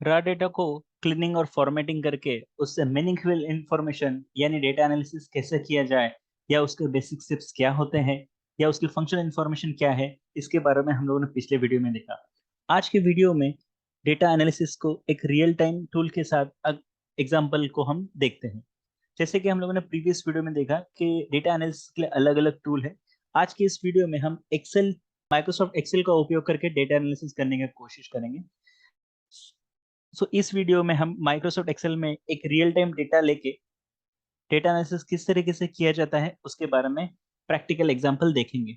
Raw data को cleaning और formatting करके उससे मीनिंगफुल इंफॉर्मेशन यानी डेटा एनालिसिस कैसे किया जाए, या उसके बेसिक स्टेप्स क्या होते हैं, या उसकी फंक्शनल इंफॉर्मेशन क्या है, इसके बारे में हम लोगों ने पिछले वीडियो में देखा। आज के वीडियो में डेटा एनालिसिस को एक रियल टाइम टूल के साथ एग्जाम्पल को हम देखते हैं। जैसे कि हम लोगों ने प्रीवियस वीडियो में देखा कि डेटा एनालिसिस के लिए अलग अलग टूल है। आज की इस वीडियो में हम एक्सेल, माइक्रोसॉफ्ट एक्सेल का उपयोग करके डेटा एनालिसिस करने की कोशिश करेंगे। इस वीडियो में हम माइक्रोसॉफ्ट एक्सेल में एक रियल टाइम डेटा लेके डेटा एनालिसिस किस तरीके से किया जाता है उसके बारे में प्रैक्टिकल एग्जांपल देखेंगे।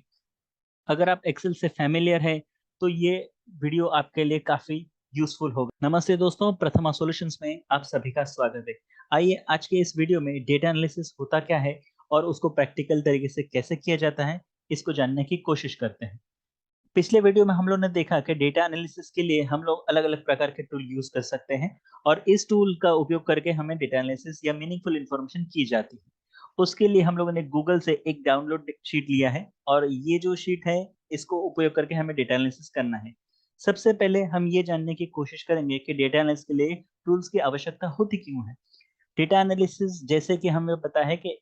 अगर आप एक्सेल से फैमिलियर है तो ये वीडियो आपके लिए काफी यूजफुल होगा। नमस्ते दोस्तों, प्रथमा सॉल्यूशंस में आप सभी का स्वागत है। आइए आज के इस वीडियो में डेटा एनालिसिस होता क्या है और उसको प्रैक्टिकल तरीके से कैसे किया जाता है, इसको जानने की कोशिश करते हैं। पिछले वीडियो में हम लोग ने देखा कि डेटा एनालिसिस के लिए हम लोग अलग अलग प्रकार के टूल यूज कर सकते हैं, और इस टूल का उपयोग करके हमें डेटा एनालिसिस या मीनिंगफुल इंफॉर्मेशन की जाती है। उसके लिए हम लोगों ने गूगल से एक डाउनलोड शीट लिया है, और ये जो शीट है इसको उपयोग करके हमें डेटा एनालिसिस करना है। सबसे पहले हम ये जानने की कोशिश करेंगे कि डेटा एनालिसिस के लिए टूल्स की आवश्यकता होती क्यों है। डेटा एनालिसिस जैसे कि हमें पता है कि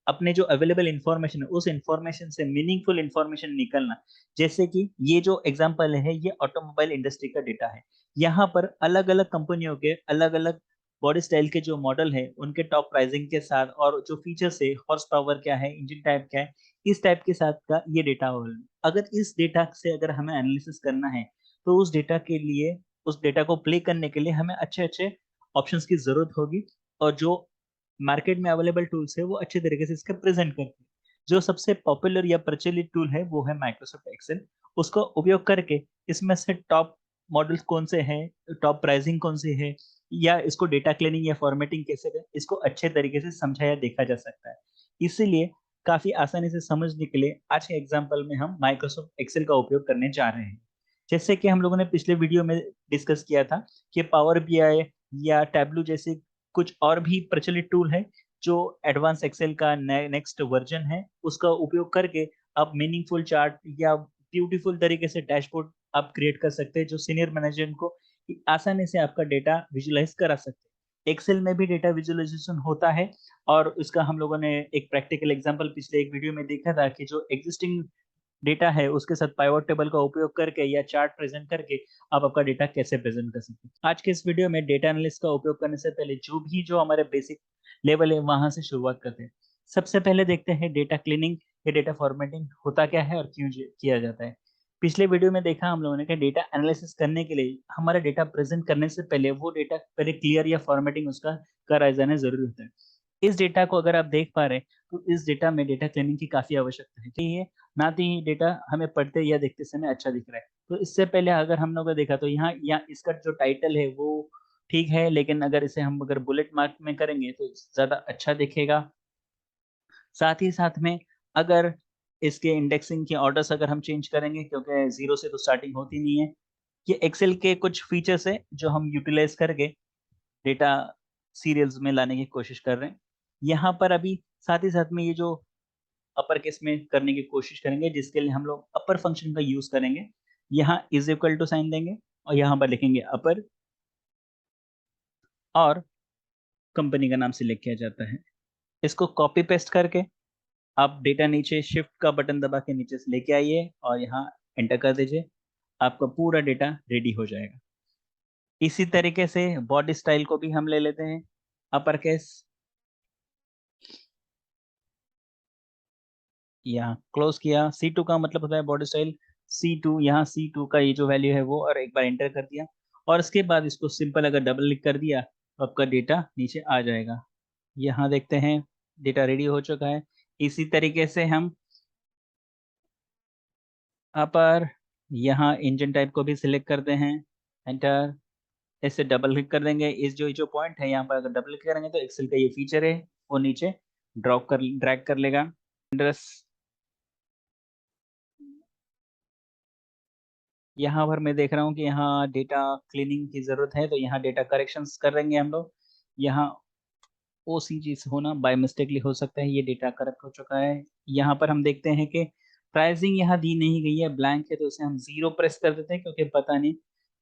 अपने जो अवेलेबल इंफॉर्मेशन है उस इंफॉर्मेशन से मीनिंगफुल इंफॉर्मेशन निकलना। जैसे कि ये जो एग्जांपल है ये ऑटोमोबाइल इंडस्ट्री का डेटा है। यहाँ पर अलग अलग कंपनियों के अलग अलग बॉडी स्टाइल के जो मॉडल है उनके टॉप प्राइसिंग के साथ, और जो फीचर्स है, हॉर्स पावर क्या है, इंजन टाइप क्या है, इस टाइप के साथ का ये डेटा हो। अगर इस डेटा से अगर हमें एनालिसिस करना है तो उस डेटा के लिए, उस डेटा को प्ले करने के लिए हमें अच्छे अच्छे ऑप्शंस की जरूरत होगी। और जो मार्केट में अवेलेबल टूल्स है वो अच्छे तरीके से इसका प्रेजेंट करते हैं। जो सबसे पॉपुलर या प्रचलित टूल है वो है माइक्रोसॉफ्ट एक्सेल। उसका उपयोग करके इसमें से टॉप मॉडल्स कौन से हैं, टॉप प्राइसिंग कौन सी है, या इसको डेटा क्लीनिंग या फॉर्मेटिंग कैसे करें, इसको अच्छे तरीके से समझाया देखा जा सकता है। इसीलिए काफी आसानी से समझने के लिए आज के एग्जाम्पल में हम माइक्रोसॉफ्ट एक्सेल का उपयोग करने जा रहे हैं। जैसे कि हम लोगों ने पिछले वीडियो में डिस्कस किया था कि पावर बीआई या टैबलू जैसे कुछ और भी प्रचलित टूल है जो एडवांस एक्सेल का नेक्स्ट वर्जन है, उसका उपयोग करके आप मीनिंगफुल चार्ट या ब्यूटीफुल तरीके से डैशबोर्ड आप क्रिएट कर सकते हैं, जो सीनियर मैनेजर को आसानी से आपका डेटा विजुलाइज करा सकते हैं। एक्सेल में भी डेटा विजुअलाइजेशन होता है, और उसका हम लोगों ने एक प्रैक्टिकल एग्जांपल पिछले एक वीडियो में देखा था कि जो एग्जिस्टिंग डेटा है उसके साथ पाइवट टेबल का उपयोग करके या चार्ट प्रेजेंट करके आप आपका डेटा कैसे प्रेजेंट कर सकते हैं। आज के इस वीडियो में डेटा एनालिस्ट का उपयोग करने से पहले जो हमारे बेसिक लेवल है वहां से शुरुआत करते हैं। सबसे पहले देखते हैं डेटा क्लीनिंग या डेटा फॉर्मेटिंग होता क्या है और क्यों किया जाता है। पिछले वीडियो में देखा हम लोगों ने कि डेटा एनालिसिस करने के लिए हमारा डेटा प्रेजेंट करने से पहले वो डेटा पहले क्लियर या फॉर्मेटिंग उसका कराया जाना जरूरी होता है। इस डेटा को अगर आप देख पा रहे हैं तो इस डेटा में डेटा क्लीनिंग की काफी आवश्यकता है। ये ना ही डेटा हमें पढ़ते या देखते समय अच्छा दिख रहा है। तो इससे पहले अगर हम लोगों ने देखा तो यहाँ यहाँ इसका जो टाइटल है वो ठीक है, लेकिन अगर इसे हम अगर बुलेट मार्क में करेंगे तो ज्यादा अच्छा दिखेगा। साथ ही साथ में अगर इसके इंडेक्सिंग के ऑर्डर्स अगर हम चेंज करेंगे, क्योंकि जीरो से तो स्टार्टिंग होती नहीं है। ये एक्सेल के कुछ फीचर्स है जो हम यूटिलाइज करके डेटा सीरियल्स में लाने की कोशिश कर रहे हैं। यहाँ पर अभी साथ ही साथ में ये जो अपर केस में करने की कोशिश करेंगे, जिसके लिए हम लोग अपर फंक्शन का यूज करेंगे। यहाँ इज इक्वल टू साइन देंगे और यहाँ पर लिखेंगे अपर, और कंपनी का नाम सिलेक्ट किया जाता है। इसको कॉपी पेस्ट करके आप डेटा नीचे शिफ्ट का बटन दबा के नीचे से लेके आइए और यहाँ एंटर कर दीजिए। आपका पूरा डेटा रेडी हो जाएगा। इसी तरीके से बॉडी स्टाइल को भी हम ले लेते हैं अपर केस, यहाँ क्लोज किया। C2 का मतलब होता है बॉडी स्टाइल। C2, यहाँ C2 का ये जो वैल्यू है वो, और एक बार एंटर कर दिया, और इसके बाद इसको सिंपल अगर डबल क्लिक कर दिया तो आपका डेटा नीचे आ जाएगा। यहाँ देखते हैं डेटा रेडी हो चुका है। इसी तरीके से हम अपर, यहाँ इंजन टाइप को भी सिलेक्ट करते हैं, एंटर। इससे डबल क्लिक कर देंगे। इस जो पॉइंट है यहाँ पर अगर डबल क्लिक करेंगे तो एक्सेल का ये फीचर है वो नीचे ड्रैग कर लेगा। एड्रेस यहाँ पर मैं देख रहा हूँ कि यहाँ डेटा क्लीनिंग की जरूरत है, तो यहाँ डेटा करेक्शंस कर देंगे हम लोग। यहाँ ओ सी चीज होना बाय मिस्टेकली हो सकता है, ये डेटा करेक्ट हो चुका है। यहाँ पर हम देखते हैं कि प्राइसिंग यहाँ दी नहीं गई है, ब्लैंक है, तो इसे हम जीरो प्रेस कर देते हैं क्योंकि पता नहीं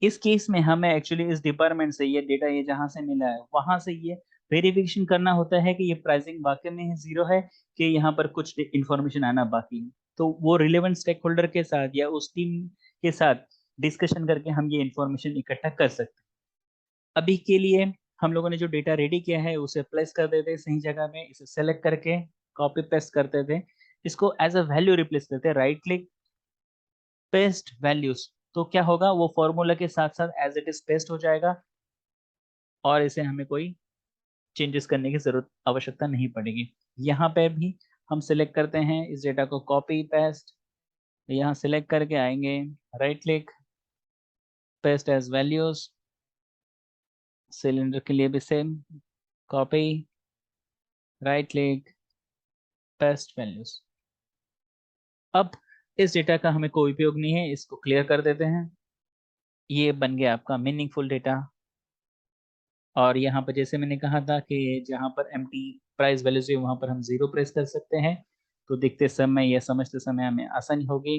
इस केस में हमें एक्चुअली इस डिपार्टमेंट से ये डेटा ये जहां से मिला है वहां से ये वेरिफिकेशन करना होता है कि ये प्राइसिंग वाकई में जीरो है कि यहाँ पर कुछ इंफॉर्मेशन आना बाकी है। तो वो रिलेवेंट स्टेक होल्डर के साथ या उस टीम के साथ डिस्कशन करके हम ये इंफॉर्मेशन इकट्ठा कर सकते हैं। अभी के लिए हम लोगों ने जो डेटा रेडी किया है उसे प्लेस कर देते हैं सही जगह में, इसे सेलेक्ट करके कॉपी पेस्ट करते थे, इसको एज अ वैल्यू रिप्लेस करते हैं, राइट क्लिक पेस्ट वैल्यूज। तो क्या होगा, वो फॉर्मूला के साथ साथ एज इट इज पेस्ट हो जाएगा और इसे हमें कोई चेंजेस करने की जरूरत आवश्यकता नहीं पड़ेगी। यहाँ पे भी हम सिलेक्ट करते हैं इस डेटा को, कॉपी पेस्ट, यहाँ सिलेक्ट करके आएंगे, right click paste as values, cylinder के लिए भी same, copy right click paste values. अब इस डेटा का हमें कोई उपयोग नहीं है, इसको क्लियर कर देते हैं। ये बन गया आपका मीनिंगफुल डेटा। और यहाँ पर जैसे मैंने कहा था कि जहाँ पर एम्प्टी प्राइस वैल्यूज है वहाँ पर हम जीरो प्रेस कर सकते हैं, तो दिखते समय या समझते समय हमें आसानी होगी।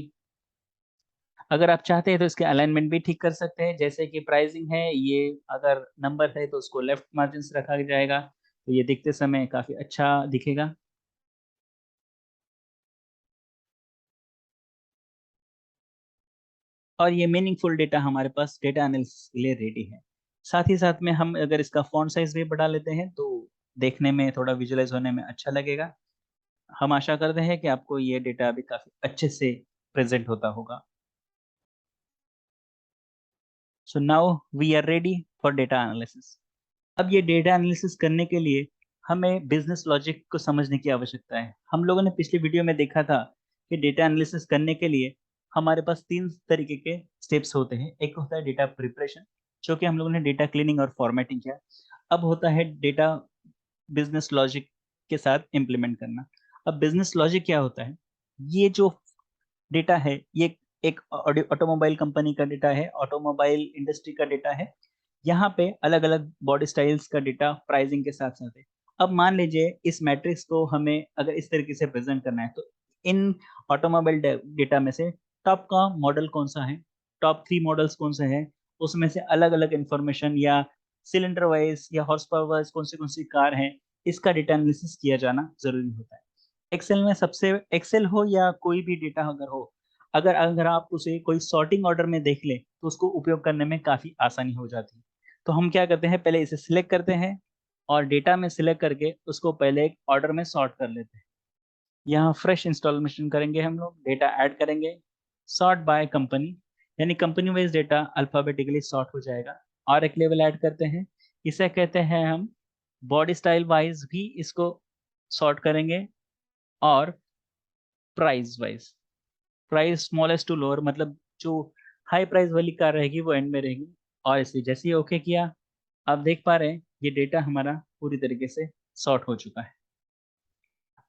अगर आप चाहते हैं तो इसके अलाइनमेंट भी ठीक कर सकते हैं, जैसे कि प्राइसिंग है ये अगर नंबर है तो उसको लेफ्ट मार्जिन से रखा जाएगा, तो ये दिखते समय काफी अच्छा दिखेगा। और ये मीनिंगफुल डेटा हमारे पास डेटा एनालिसिस के लिए रेडी है। साथ ही साथ में हम अगर इसका फॉन्ट साइज भी बढ़ा लेते हैं तो देखने में थोड़ा विजुअलाइज होने में अच्छा लगेगा। हम आशा करते हैं कि आपको ये डेटा अभी काफी अच्छे से प्रेजेंट होता होगा। So now we are ready for data analysis. अब ये डेटा एनालिसिस करने के लिए हमें बिजनेस लॉजिक को समझने की आवश्यकता है। हम लोगों ने पिछली वीडियो में देखा था कि डेटा एनालिसिस करने के लिए हमारे पास तीन तरीके के स्टेप्स होते हैं। एक होता है डेटा प्रिपरेशन, जो कि हम लोगों ने डेटा क्लीनिंग और फॉर्मेटिंग किया। अब होता है डेटा बिजनेस लॉजिक के साथ इम्प्लीमेंट करना। अब बिजनेस लॉजिक क्या होता है, ये जो डेटा है ये एक ऑटोमोबाइल कंपनी का डेटा है, ऑटोमोबाइल इंडस्ट्री का डेटा है। यहाँ पे अलग अलग बॉडी स्टाइल्स का डेटा प्राइसिंग के साथ साथ है। अब मान लीजिए इस मैट्रिक्स को हमें अगर इस तरीके से प्रेजेंट करना है, तो इन ऑटोमोबाइल डेटा में से टॉप का मॉडल कौन सा है, टॉप थ्री मॉडल्स कौन से हैं, उसमें से अलग अलग इंफॉर्मेशन या सिलेंडर वाइज या हॉर्स पावर वाइज कौन सी कार है, इसका डेटा एनालिसिस किया जाना जरूरी होता है। एक्सेल में सबसे, एक्सेल हो या कोई भी डेटा अगर हो, अगर अगर आप उसे कोई सॉर्टिंग ऑर्डर में देख ले तो उसको उपयोग करने में काफी आसानी हो जाती है। तो हम क्या करते हैं, पहले इसे सिलेक्ट करते हैं और डेटा में सिलेक्ट करके उसको पहले एक ऑर्डर में सॉर्ट कर लेते हैं। यहाँ फ्रेश इंस्टॉलेशन करेंगे, हम लोग डेटा ऐड करेंगे, सॉर्ट बाय कंपनी, यानी company wise data alphabetically sort हो जाएगा। और एक लेवल ऐड करते हैं, इसे कहते हैं हम बॉडी स्टाइल वाइज भी इसको सॉर्ट करेंगे, और price wise, price smallest to lower, मतलब जो हाई प्राइस वाली कार रहेगी वो एंड में रहेगी। और इसे जैसे ही ओके किया, आप देख पा रहे हैं ये डेटा हमारा पूरी तरीके से सॉर्ट हो चुका है।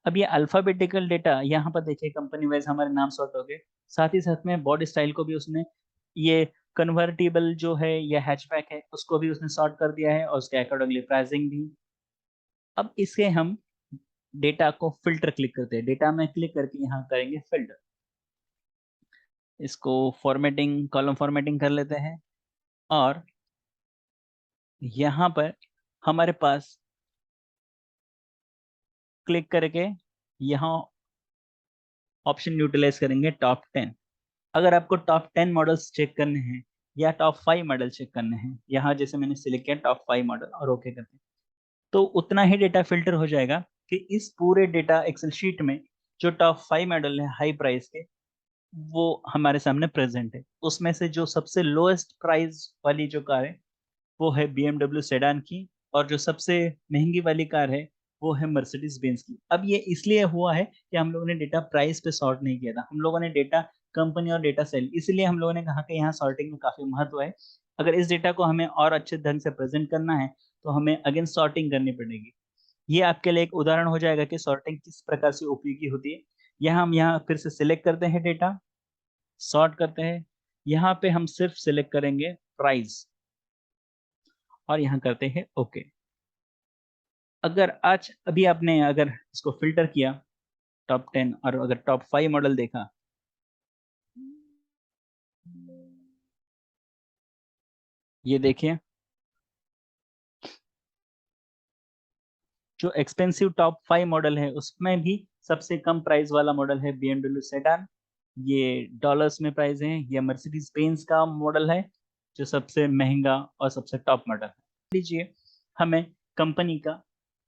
अब ये अल्फाबेटिकल डेटा यहाँ पर देखिए कंपनी वाइज हमारे नाम सॉर्ट हो गए, साथ ही साथ में बॉडी स्टाइल को भी उसने, ये कन्वर्टिबल जो है या हैचबैक है उसको भी उसने सॉर्ट कर दिया है और उसके अकॉर्डिंगली प्राइसिंग भी। अब इसे हम डेटा को फिल्टर क्लिक करते हैं, डेटा में क्लिक करके यहाँ करेंगे फिल्टर, इसको फॉर्मेटिंग, कॉलम फॉर्मेटिंग कर लेते हैं। और यहाँ पर हमारे पास क्लिक करके यहाँ ऑप्शन यूटिलाइज करेंगे टॉप 10। अगर आपको टॉप 10 मॉडल्स चेक करने हैं या टॉप 5 मॉडल चेक करने हैं, यहाँ जैसे मैंने सिलेक्ट किया टॉप 5 मॉडल और ओके करते हैं, तो उतना ही डेटा फिल्टर हो जाएगा कि इस पूरे डेटा एक्सेल शीट में जो टॉप 5 मॉडल है हाई प्राइस के, वो हमारे सामने प्रेजेंट है। उसमें से जो सबसे लोएस्ट प्राइस वाली जो कार है वो है BMW सेडान की, और जो सबसे महंगी वाली कार है वो है मर्सिडीज बेंज की। अब ये इसलिए हुआ है कि हम लोगों ने डेटा प्राइस पे सॉर्ट नहीं किया था, हम लोगों ने डेटा कंपनी और डेटा सेल, इसलिए हम लोगों ने कहा कि यहाँ सॉर्टिंग में काफी महत्व है। अगर इस डेटा को हमें और अच्छे ढंग से प्रेजेंट करना है तो हमें अगेन सॉर्टिंग करनी पड़ेगी। ये आपके लिए एक उदाहरण हो जाएगा कि सॉर्टिंग किस प्रकार से उपयोगी होती है। यहाँ हम यहाँ फिर से सिलेक्ट करते हैं डेटा, सॉर्ट करते हैं, यहाँ पे हम सिर्फ सिलेक्ट करेंगे प्राइस और यहाँ करते हैं ओके। अगर आज अभी आपने अगर इसको फिल्टर किया टॉप 10 और अगर टॉप 5 मॉडल देखा, ये देखिए, जो एक्सपेंसिव टॉप 5 मॉडल है उसमें भी सबसे कम प्राइस वाला मॉडल है BMW सेडान। ये डॉलर्स में प्राइस है। ये मर्सिडीज बेंज का मॉडल है जो सबसे महंगा और सबसे टॉप मॉडल है। लीजिए, हमें कंपनी का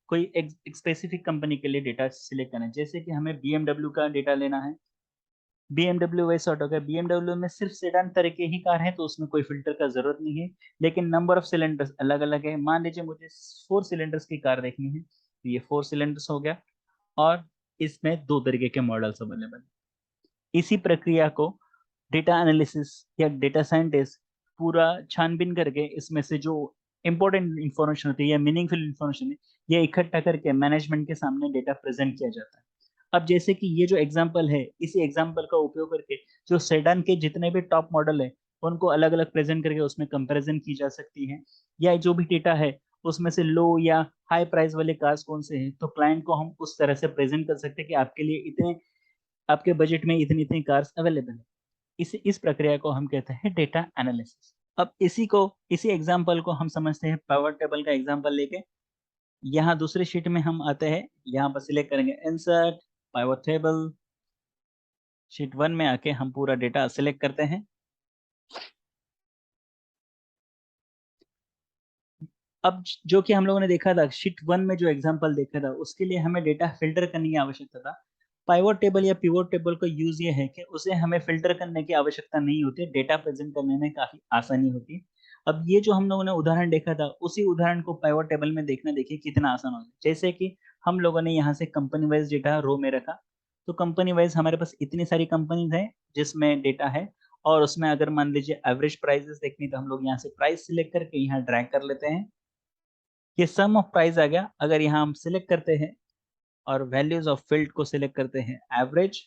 कोई एक स्पेसिफिक कंपनी के लिए डेटा सिलेक्ट करना है। जैसे कि हमें BMW का डेटा लेना है। BMW वैसा ऑटो का, BMW में सिर्फ सेडान तरह के ही कार है तो उसमें कोई फिल्टर का जरूरत नहीं है, लेकिन नंबर ऑफ सिलेंडर्स अलग अलग है। मान लीजिए मुझे 4 सिलेंडर्स की कार देखनी है, तो ये 4 सिलेंडर्स हो गया, और इसमें 2 तरीके के मॉडल्स अवेलेबल है। इसी प्रक्रिया को डेटा एनालिसिस या डेटा साइंटिस्ट पूरा छानबीन करके इसमें से जो इंपॉर्टेंट इंफॉर्मेशन होती है या मीनिंगफुल इंफॉर्मेशन है, ये इकट्ठा करके मैनेजमेंट के सामने डेटा प्रेजेंट किया जाता है। अब जैसे कि ये जो एग्जांपल है, इसी एग्जांपल का उपयोग करके जो सेडान के जितने भी टॉप मॉडल है उनको अलग अलग प्रेजेंट करके उसमें कंपैरिजन की जा सकती है। या जो भी डेटा है उसमें से लो या हाई प्राइस वाले कार्स कौन से हैं, तो क्लाइंट को हम उस तरह से प्रेजेंट कर सकते हैं कि आपके लिए इतने, आपके बजट में इतनी इतनी कार्स अवेलेबल है। इस प्रक्रिया को हम कहते हैं डेटा एनालिसिस। अब इसी एग्जांपल को हम समझते हैं पावर टेबल का एग्जांपल लेके। यहाँ दूसरे शीट में हम आते हैं, यहाँ पर सिलेक्ट करेंगे इंसर्ट पावर टेबल। शीट 1 में आके हम पूरा डेटा सिलेक्ट करते हैं। अब जो कि हम लोगों ने देखा था शीट 1 में, जो एग्जांपल देखा था उसके लिए हमें डेटा फिल्टर करने की आवश्यकता था। पाइवट टेबल या पिवट टेबल का यूज ये है कि उसे हमें फिल्टर करने की आवश्यकता नहीं होती, डेटा प्रेजेंट करने में काफी आसानी होती है। अब ये जो हम लोगों ने उदाहरण देखा था उसी उदाहरण को पाइवट टेबल में देखना, देखिए कितना आसान हो गया। जैसे कि हम लोगों ने यहाँ से कंपनी वाइज डेटा रो में रखा, तो कंपनी वाइज हमारे पास इतनी सारी कंपनीज है जिसमें डेटा है, और उसमें अगर मान लीजिए एवरेज प्राइसेस देखनी तो हम लोग यहाँ से प्राइस सिलेक्ट करके यहाँ ड्रैग कर लेते हैं। ये सम ऑफ प्राइस आ गया। अगर यहाँ हम सिलेक्ट करते हैं और वैल्यूज ऑफ फील्ड को सिलेक्ट करते हैं एवरेज,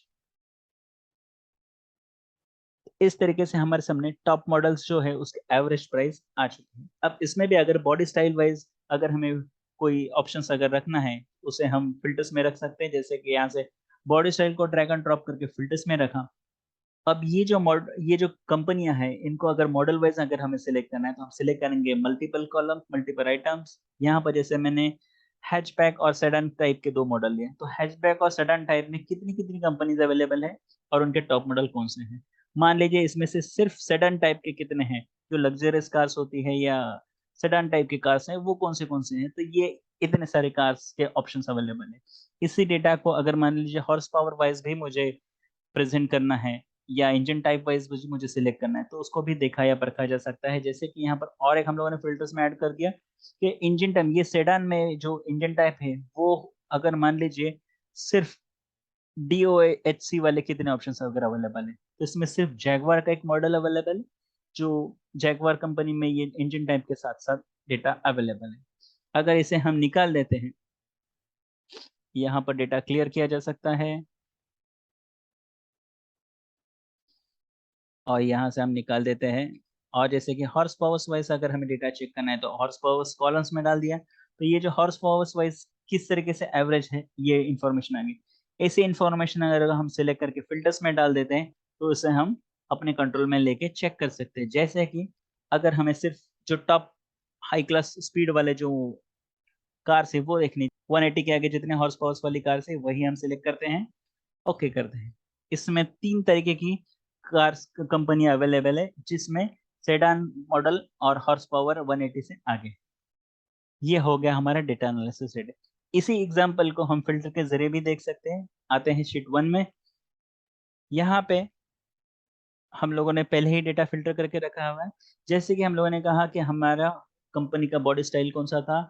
इस तरीके से हमारे सामने टॉप मॉडल्स जो है उसके एवरेज प्राइस आ चुके हैं। अब इसमें भी अगर बॉडी स्टाइल वाइज अगर हमें कोई ऑप्शंस अगर रखना है, उसे हम फिल्टर्स में रख सकते हैं। जैसे कि यहाँ से बॉडी स्टाइल को ड्रैग एंड ड्रॉप करके फिल्टर्स में रखा। अब ये जो कंपनियां हैं इनको अगर मॉडल वाइज अगर हमें सिलेक्ट करना है तो हम सिलेक्ट करेंगे मल्टीपल कॉलम मल्टीपल आइटम्स। यहाँ पर जैसे मैंने हैचबैक और सेडान टाइप के 2 मॉडल लिए, तो हैचबैक और सेडान टाइप में कितनी कितनी कंपनीज अवेलेबल है और उनके टॉप मॉडल कौन से हैं। मान लीजिए इसमें से सिर्फ सेडान टाइप के कितने हैं, जो लग्जरियस कार्स होती है या सेडान टाइप की कार्स हैं, वो कौन से हैं, तो ये इतने सारे कार्स के ऑप्शंस अवेलेबल है। इसी डेटा को अगर मान लीजिए हॉर्स पावर वाइज भी मुझे प्रेजेंट करना है या इंजन टाइप वाइज मुझे सिलेक्ट करना है, तो उसको भी देखा या परखा जा सकता है। जैसे कि यहाँ पर और एक हम लोगों ने फिल्टर्स में ऐड कर दिया कि इंजन टाइप, ये सेडान में जो इंजन टाइप है वो अगर मान लीजिए सिर्फ DOHC वाले कितने ऑप्शन अगर अवेलेबल है, तो इसमें सिर्फ जैगवार का एक मॉडल अवेलेबल है, जो जैगवार कंपनी में ये इंजन टाइप के साथ साथ डेटा अवेलेबल है। अगर इसे हम निकाल देते हैं, यहाँ पर डेटा क्लियर किया जा सकता है, और यहाँ से हम निकाल देते हैं। और जैसे कि हॉर्स पावर्स वाइज अगर हमें डेटा चेक करना है तो हॉर्स पावर्स कॉलम्स में डाल दिया, तो ये जो हॉर्स पावर्स वाइज किस तरीके से एवरेज है ये इन्फॉर्मेशन आ गई। ऐसी इन्फॉर्मेशन अगर हम सिलेक्ट करके फिल्टर्स में डाल देते हैं तो इसे हम अपने कंट्रोल में लेके चेक कर सकते हैं। जैसे कि अगर हमें सिर्फ जो टॉप हाई क्लास स्पीड वाले जो कार है वो देखनी, 180 के आगे जितने हॉर्स पावर्स वाली कार है वही हम सिलेक्ट करते हैं, ओके करते हैं। इसमें 3 तरीके की कार्स कंपनी अवेलेबल है जिसमें सेडान मॉडल और हॉर्स पावर 180 से आगे। ये हो गया हमारा डेटा एनालिसिस रेट। इसी एग्जांपल को हम फिल्टर के जरिए भी देख सकते हैं। आते हैं शीट 1 में। यहाँ पे हम लोगों ने पहले ही डेटा फिल्टर करके रखा हुआ है। जैसे कि हम लोगों ने कहा कि हमारा कंपनी का बॉडी स्टाइल कौन सा था,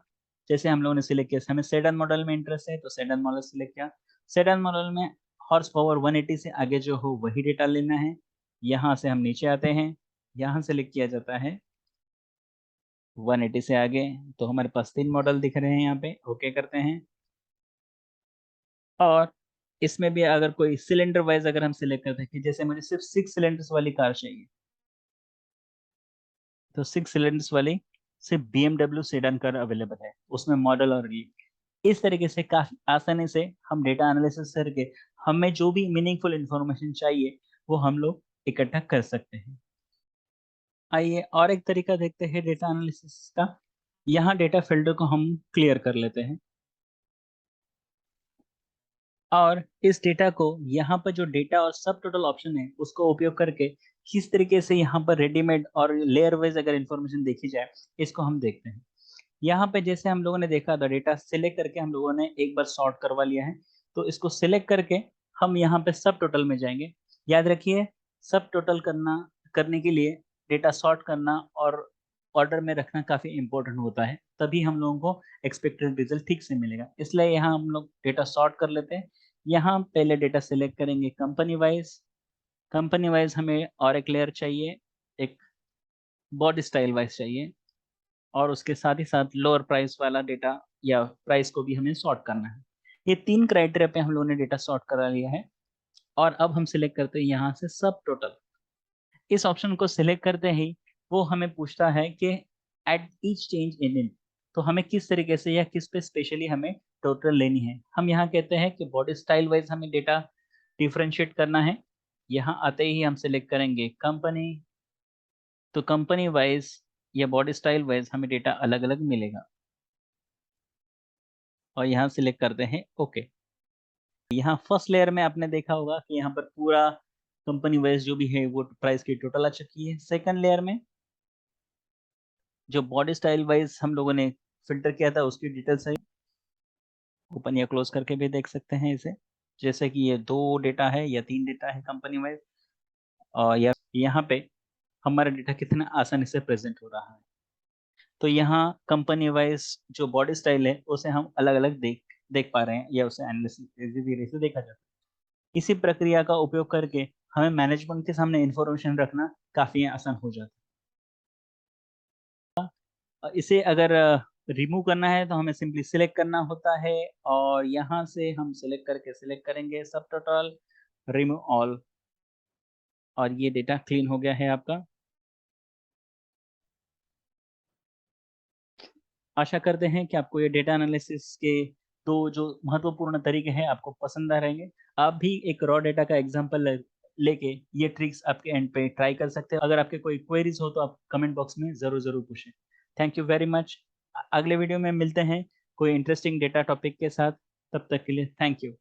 जैसे हम लोगों ने सिलेक्ट किया, हमें सेडान मॉडल में इंटरेस्ट है तो सेडान मॉडल सिलेक्ट किया। सेडान मॉडल में हॉर्स पावर 180 से आगे जो हो वही डेटा लेना है। यहाँ से हम नीचे आते हैं, यहाँ सेलेक्ट किया जाता है 180 से आगे, तो हमारे पास 3 मॉडल दिख रहे हैं, यहाँ पे ओके करते हैं। और इसमें भी अगर कोई सिलेंडर वाइज अगर हम सिलेक्ट करते हैं कि जैसे मुझे सिर्फ 6 सिलेंडर्स वाली कार चाहिए, तो 6 सिलेंडर्स वाली सिर्फ BMW सेडान कार अवेलेबल है, उसमें मॉडल और ये इस तरीके से काफी आसानी से हम डेटा एनालिसिस करके हमें जो भी मीनिंगफुल इंफॉर्मेशन चाहिए वो हम लोग इकट्ठा कर सकते हैं। आइए और एक तरीका देखते हैं डेटा एनालिसिस का। यहाँ डेटा फिल्टर को हम क्लियर कर लेते हैं और इस डेटा को यहाँ पर जो डेटा और सब टोटल ऑप्शन है उसको उपयोग करके किस तरीके से यहाँ पर रेडीमेड और लेयर वाइज अगर इंफॉर्मेशन देखी जाए इसको हम देखते हैं। यहाँ पे जैसे हम लोगों ने देखा था डेटा सिलेक्ट करके हम लोगों ने एक बार सॉर्ट करवा लिया है, तो इसको सिलेक्ट करके हम यहाँ पे सब टोटल में जाएंगे। याद रखिए सब टोटल करने के लिए डेटा सॉर्ट करना और ऑर्डर में रखना काफ़ी इंपॉर्टेंट होता है, तभी हम लोगों को एक्सपेक्टेड रिजल्ट ठीक से मिलेगा। इसलिए यहाँ हम लोग डेटा सॉर्ट कर लेते हैं। यहाँ पहले डेटा सिलेक्ट करेंगे कंपनी वाइज हमें और एक लेयर चाहिए, एक बॉडी स्टाइल वाइज चाहिए और उसके साथ ही साथ लोअर प्राइस वाला डेटा या प्राइस को भी हमें सॉर्ट करना है। ये 3 क्राइटेरिया पे हम लोगों ने डेटा सॉर्ट करा लिया है और अब हम सिलेक्ट करते हैं यहाँ से सब टोटल। इस ऑप्शन को सिलेक्ट करते ही वो हमें पूछता है कि एट ईच चेंज इन तो हमें किस तरीके से या किस पे स्पेशली हमें टोटल लेनी है। हम यहाँ कहते हैं कि बॉडी स्टाइल वाइज हमें डेटा डिफ्रेंशिएट करना है। यहाँ आते ही हम सिलेक्ट करेंगे कंपनी, तो कंपनी वाइज या बॉडी स्टाइल वाइज हमें डेटा अलग अलग मिलेगा और यहाँ सिलेक्ट करते हैं ओके। यहाँ फर्स्ट लेयर में आपने देखा होगा कि यहाँ पर पूरा कंपनी वाइज जो भी है वो प्राइस की टोटल आ चुकी है। सेकंड लेयर में जो बॉडी स्टाइल वाइज हम लोगों ने फिल्टर किया था उसकी डिटेल्स है, ओपन या क्लोज करके भी देख सकते हैं इसे, जैसे कि ये 2 डेटा है या 3 डेटा है कंपनी वाइज और या यहाँ पे हमारा डेटा कितना आसानी से प्रेजेंट हो रहा है। तो यहाँ कंपनी वाइज जो बॉडी स्टाइल है उसे हम अलग अलग देख देख पा रहे हैं या उसे एनालिसिस धीरे से देखा जाता है। इसी प्रक्रिया का उपयोग करके हमें मैनेजमेंट के सामने इंफॉर्मेशन रखना काफ़ी आसान हो जाता है। इसे अगर रिमूव करना है तो हमें सिंपली सिलेक्ट करना होता है और यहाँ से हम सिलेक्ट करेंगे सब टोटल, रिमूव ऑल और ये डेटा क्लीन हो गया है आपका। आशा करते हैं कि आपको ये डेटा एनालिसिस के 2 जो महत्वपूर्ण तरीके हैं आपको पसंद आ रहेंगे। आप भी एक रॉ डेटा का एग्जांपल लेके ये ट्रिक्स आपके एंड पे ट्राई कर सकते हैं। अगर आपके कोई क्वेरीज हो तो आप कमेंट बॉक्स में ज़रूर पूछें। Thank you very much. अगले वीडियो में मिलते हैं कोई इंटरेस्टिंग डेटा टॉपिक के साथ। तब तक के लिए थैंक यू।